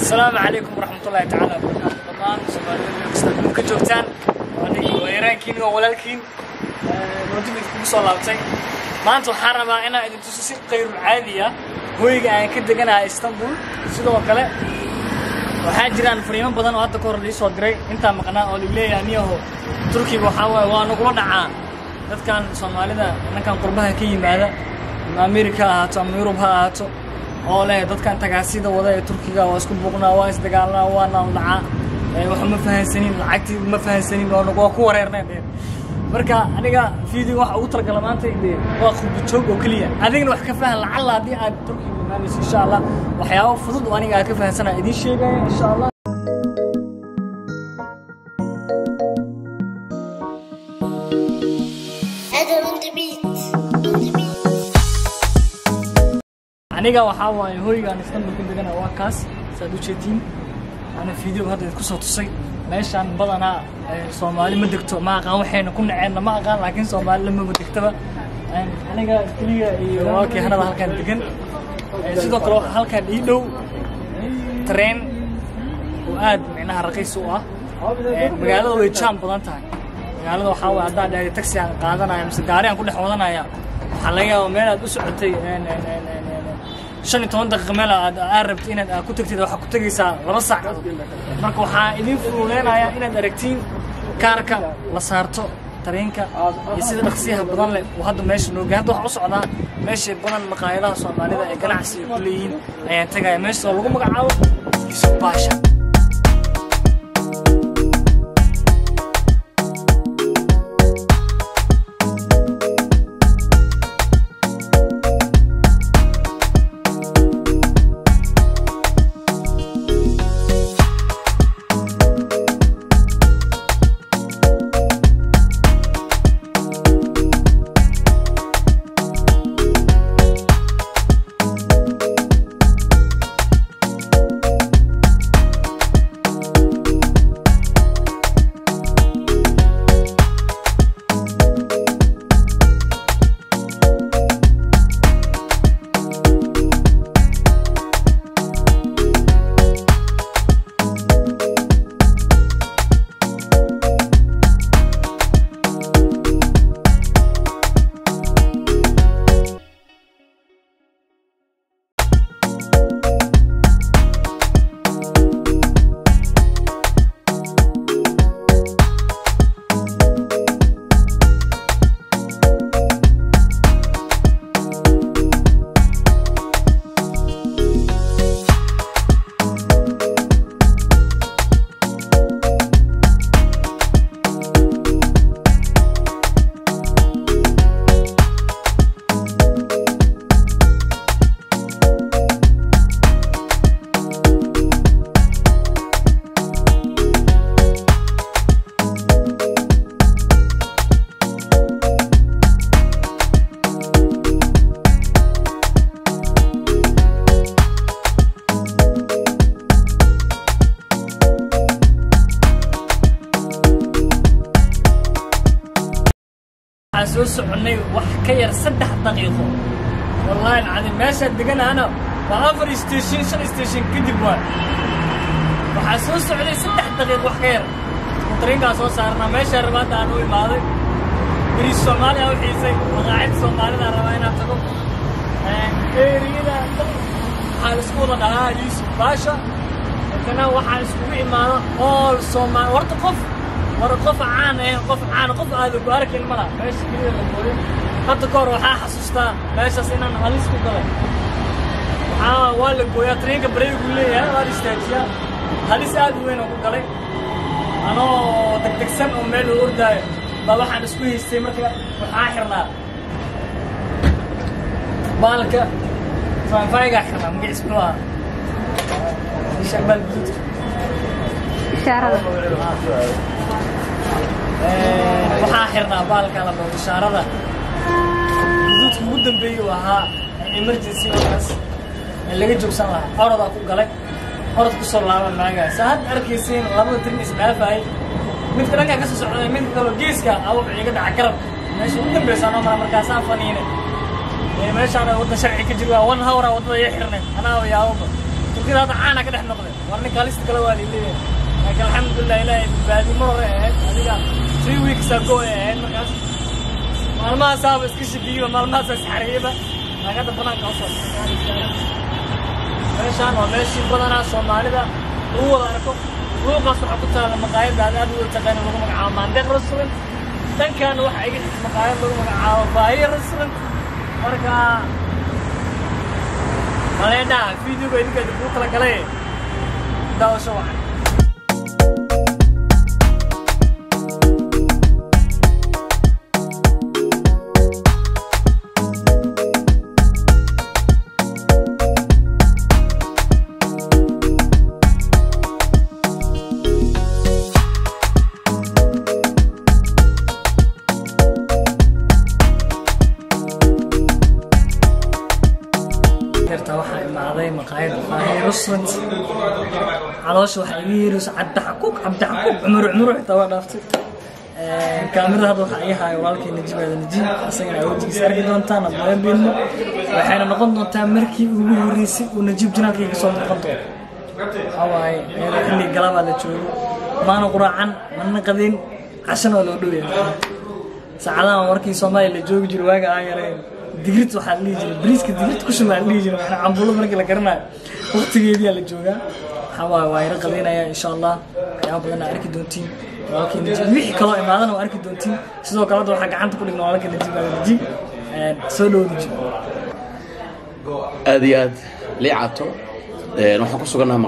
السلام عليكم ورحمة الله تعالى وبركاته. طبعا سؤالين كجوتان وأنا ويرانكين وولالكين نودي بدكم صلاتي. ما أنتم حرمة أنا إذا تسوسي غير عادية هو يعني كده جنا إسطنبول سيدو وكلا وحاجران فريمان بدن وهذا كور اللي صار جري أنت مقنع أو اللي يعني هو تركي بحاول وأنا كلنا عام هذا كان صومالي ده أنا كان قربها كي ماذا أمريكا هاتو أوروبا هاتو oo leh dadkan tagaasida wada ee Turkiga waa isku buuqnaa waa isdagaalnaa waa naalnaa wax ma fahansanin lacagti ma fahansanin oo ku wareernay marka aniga video wax ugu talgalay maanta waa khudbad joog oo kaliya adigna wax ka fahan lacala hadii aad Turkiga imaanayso insha Allah waxyaabo fudud oo aniga ka fahansanaa idin sheegay insha Allah aniga waxa waaye hoygaan Istanbul ku deganaa waa kaas saad u jeedin ana video hadda ku soo tusay meeshan badana Soomaali ma degto ma aqaan waxayna ku naceena ma aqaan laakiin Soomaali lama degtaba aniga kaliya iyo waakii hanada halkan degan sidoo kale halkan ii dhow train oo aad macnaha raqiis u ah magaalada way jam badan tahay magaalada waxa waa hadda dhaari taxi aan qaadanayo mise gaari aan ku dhex wadanaya waxa laga yaabaa meel aad u socotay 15 daqiiqo meel aad arabti inaad ku tagtid waxa ku tagaysaa 2 saacadood marka waxa idin fuuleynaya inaad aragtiin kaarka la saarto tareenka iyo sida dhaqsiyaha badan leh oo hadda meesha noo gaadho waxa u socdaa meesha badan maqaayadaha Soomaalida ee ganacsiga ku leeyihiin ayaan tagay meesha lagu magacaabo Yusuf Basha سوس عني وحكير 3 دقيقة والله العظيم ماشي دقنا أنا وأفر ستيشن شن ستيشن كذب واحد وحسوس عليه 3 دقيقة وحكير وطريقة صوص صارنا ماشي رباط أنا ويماضي بري الصومالي أو حيسي وقاعد الصومالي أنا رواينا بتقول إيرينا حال سكولنا ده يوسف باشا كنا وحال سكولي ما all الصومالي ورتقف ورقف عانه قف هذا بارك المرأة ماشي كذا نقول حتى كور وحا حسوستا ماشي سينا هاليس كله والله بويا ترينك بريء يقول لي يا هذا استاجيا هاليس هذا وين أقول كله أنا تكسم أميل وردا بابا حنسويه استمر كده وآخرنا بالك فايق آخرنا مقيس كلها يشبل بزوج إشارة waxaa xirnaa baalka la dhawr ishaarada gudubka ugu dambeeyay waxa emergency waas laga joogsan lahaa orada ku galay orad ku soo laaban maaga saad arkaysiin labada tirin isdhaafay mid kale ka soo socday mid kale geeska aw iga dhaca garab meesha ugu dambeysana markaas aan faniinay meesha ana wada sharci ka jiro 1 hour wada ay xirnay ana yaabo turkida caana ka dhex noqday warna kaalista kale waa leeyahay laakiin alxamdulilah ilaahay badbaadi mar hore ahayd adiga 3 weeks ago ahayd markaas maalmahaas aaba iska shakiyo maalmahaas isxariyaba lagada banaanka u soo meeshaan waa meeshii badanaa Soomaalida ugu wada arko luuqaas waxa ku taala maqaayad aad u taqaan lagu magacaabo Mandheq Restaurant dankan waxa iga maqaayad lagu magacaabo Bahiya Restaurant marka malena video idinka ku kala galay daawasho waxa مقاعد رصت على وش وحيرس عبد حقوق عمر حتى وقفت كاميرا هذا وحيها ولكن نجيب هذا نجيب أصلا أودي سارق دونتانا ما بينه وحين نقول دونتان مركي وريسي ونجيب جناكي كسر القطع هواي اللي قلب على شو ما نقرأ عن من قدين عشان ولا دوين سعلان وركي صومالي اللي جوج جرواقة عيرين digrit waxa la leeyahay briiska digrit ku shuma la leeyahay waxa cambulo markii la garanayo waqtigeedii la joogaa waxa waa yar qaleynaya insha Allah ayaa badan arki doontiin laakiin wixii kale imaadana arki doontiin sidoo kale waxa gacanta ku dhigno walaal najib soo dhawdi aad liicato waxaan ku suganahay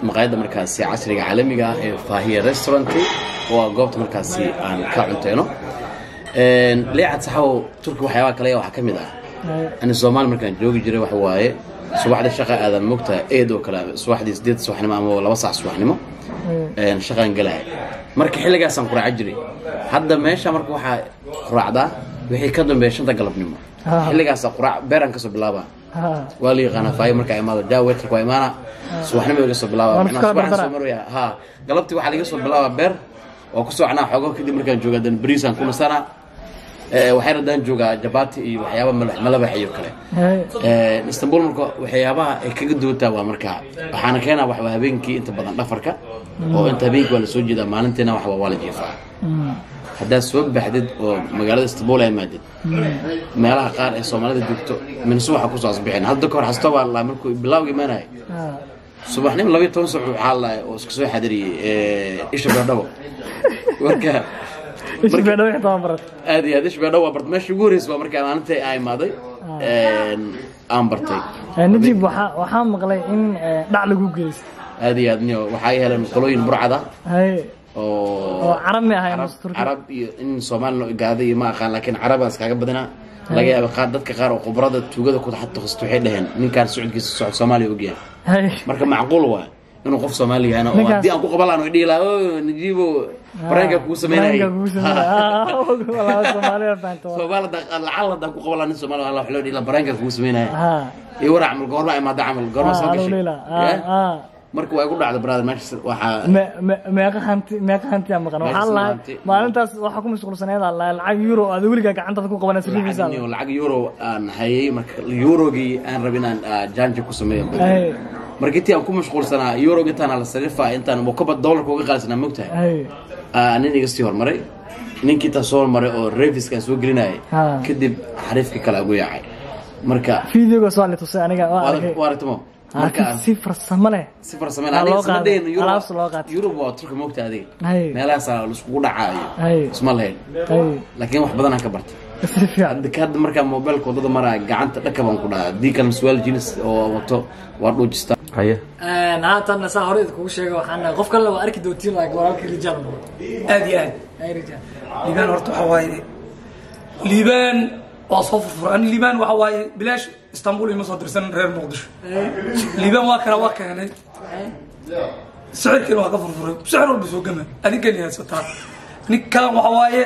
maqaayada markaasi casriga caalamiga ah ee Fahiya Restaurant oo goobta markaasi aan ka cunteeno liicad saxaw turki waxyaabo kale waxa kamid ah أنا الصومال مركان جوجي جري وحواي صباح الشقة هذا مقطع إيدو كلام صباح دي سديت صباح نما ولا وصع صباح نما الشقة انقلعت مرك حلقة سام قرع عجري حدا ماشى مرك وح قرع ده وحي كدم بيشنت قلب نما حلقة سام قرع بيران كسب بلابا ولي غنا فاي مرك عمال جاوت كوي مانا صباح نما يقصب بلابا أنا صباح سمر ويا ها قلبتي واحد يقصب بلابا بير وكسو عنا حقوق كده مركان جوجا دن بريسان كل سنة waxay radaan joogaa jabaati iyo waxyaabo malabax iyo kale Istanbul marka waxyaabaha ay kaga duwata waa marka waxaana keenaa wax habeenkii inta badan dhafarka oo inta habeenkii wala soo jeeda maalinteena wax waa la jeefaa hadaa soo baxdid oo magaalada Istanbul ay maadid meelaha qaar ee Soomaalida joogto min subax ku soo asbixin hadda kor xasto waa la markuu bilawgi maanay subaxnimo 12 saac waxa la oo isku soo xadiriye isha badabo warka إيش بينه يحتمل برد. هذه إيش بينه وبرد ماشي جوريس ومركان أنت أي ماضي أمبرتي. نجيب وحام مغلي إن دعلو جوريس. هذه وحاي هلا القلوين برعدة. هاي. عربي هاي عرب إن صومال قاعدة ما كان لكن عرب أسكاك بدنا لقي قادة كقار وقبرة توجد كود حتى خستوحيد لهن من كان سعود السعود صومالي وجيه. هاي. مركب معقول هو. إنه قف صومالي أنا ودي أنكو قبل أنا ودي لا نجيبه برانكا كوسمينه والله صومالي فانتو صومالي العالم ده قبل أن صومالي الله حلو دي لا برانكا كوسمينه يورع عمل قرما ما دعمل قرما صاقش marka way ku dhacdo brother Manchester waxa ma qahanti ama qano waxa la maalintaas waxa ku mashquulsanayd Allah lacag euro aad weliga gacanta ku qabanayso riifisa lacag euro aan hayay marka eurogi aan rabinaan jaanji ku sameeyo markii aan ku mashquulsanaa euro intaan la sarifa intaan mukabad dollar uga qaalisna mogtahay nin iga sii hormaray ninkii ta soo maray oo reefiska soo gelinay kadib xariifka kala ugu yaacay marka fiidiyoga soo la tusay aniga waartimo marka sifar samale aniga sameeyeen euro waa turka mogtahay meelaha la isku dhacaayo isma lahayn laakiin wax badan aan ka bartay hadda marka mobilka wadada maraa gacanta dhakaban ku dhaca diikan su'aal jinis oo wato waa dhuujista haye haatan saa hore ku sheegay waxaan qof kale waa arki doontiin like walaalkii rijaal aad iyo aad ay rijaal liibaan horta waxa waaye liibaan waa soo furfuran liibaan waxa waaye bilaash Istanbul ima soo dirsan reer Muqdisho liibaan waa kala waa keenay sicirkii waa ka furfuray sicir walba soo gama adiga leeyahay sataa ninka waxa waaye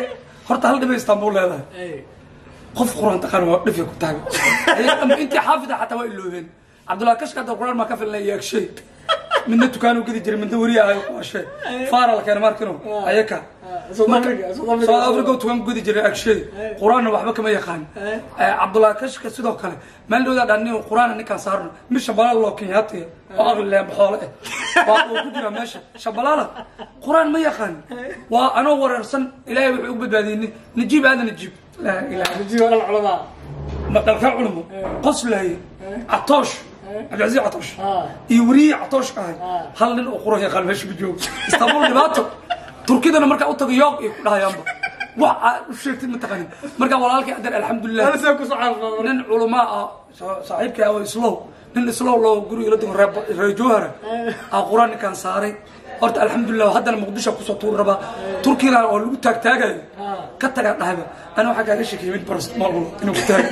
horta hal dhibay Istanbul leedahay qof quraan taqaan waa dhif ku taagay inta xaafida xataa waa iloobeen Abdullah Kashka da quraan ma ka filan yahay shay من دكانه كذي جري من دورية شيء فارل كان ماركنه أيكا سو أفريقيا توان كذي جري أكشي قرآن وحبك ما يخان عبد الله كش كسيده كله ما له ده أني قرآن أني كان صار مش شبال الله كياتي أغلى بحاله وكذا ماشي شبال الله قرآن ما يخان وأنا ورسن إلهي وعبد هذه نجيب هذا نجيب لا إله نجيب ولا العلماء ما تلقى علمه قص له عطاش العزيز عطاش يوري عطاش كان هل الأخرى يا خالد مش بيجوا استمر لباتو تركيا أنا مركا أوتو يوم لا يوم وشفت المتقنين مركا والله أقدر الحمد لله أنا سأكون صعب نن علماء صاحبك أو إسلام نن إسلام لو قروا يلدون رجوهر القرآن كان صاري قلت الحمد لله وهذا المقدسة قصة ربا تركيا أو تاج تاج كتر هذا أنا وحكي على شيء من برستمال إنه تاج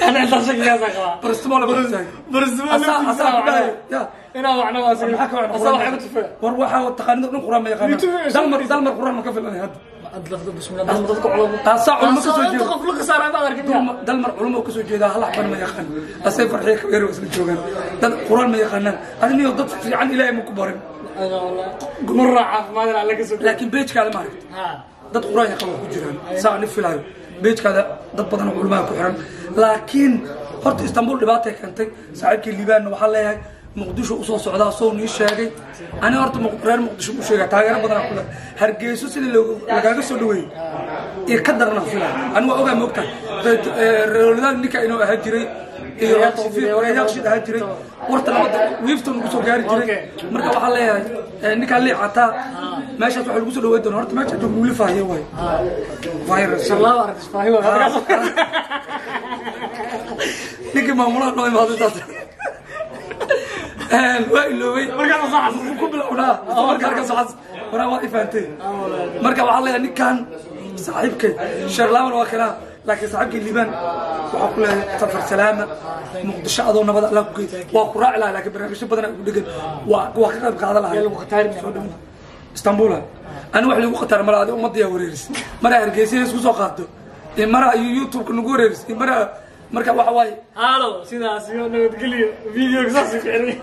أنا أنتظر يا زكوا برستمال برستمال يا أنا وعنا واسين أصلا حاجة وروحة والتقنين القرآن ما يقام دلمر القرآن ما كفل أنا هذا أدلف بسم الله دلمر تذكر علوم أصلا علوم كسوجي تخفلك صار عبارة كده دلمر علوم كسوجي ده هلا حبنا ما يخان أسيف فرحيك غير واسم الجوجان دل القرآن ما يخانن أنا مي ضد في عن إلهي مكبرين أنا والله مرة عارف ما أدري على كسوجي لكن بيتك على ما ضد القرآن يقام كجيران ساعة نفيلاي بيتك هذا ضد بدن علماء كحران لكن هرت إسطنبول لبعتها كانت ساعات الليبان وحلا مقدشو أصوص عدا صون يشاقي أنا هرت غير مقدشو مشاقي تاجر بدن كله هرجيسو سيد اللي لقاك سودوي يقدر نفسه أنا وأوجا مقتل رولان نيكا إنه هجري توفيق وياقشد هجري ورت لبض ويفتن وسو جاري جري مركب حلا نيكا اللي عطا ماشي تروح الوصول لو يدون هرت ماشي تقول لي فاهي واي فايروس الله أعرف فاهي واي نيكي معمولات نوع ما هذا الوي مركب صح قبل ولا مركب صح ورا واقف انت مركب والله اني كان صاحبك شرلاون وكلا لكن صاحبك الليبان وحقول له سفر سلامه مقدشه ادو نبد لا وقراء لا لكن برنامج بدنا دغن وقتها قاده لها اسطنبول انا واحد لو قطر مره ادو مديا وريرس مره هرجيسين اسكو سو قادو مره يوتيوب كنو وريرس مره marka waxa way halo sidaas iyo nabad geliyo video ka sax fiirin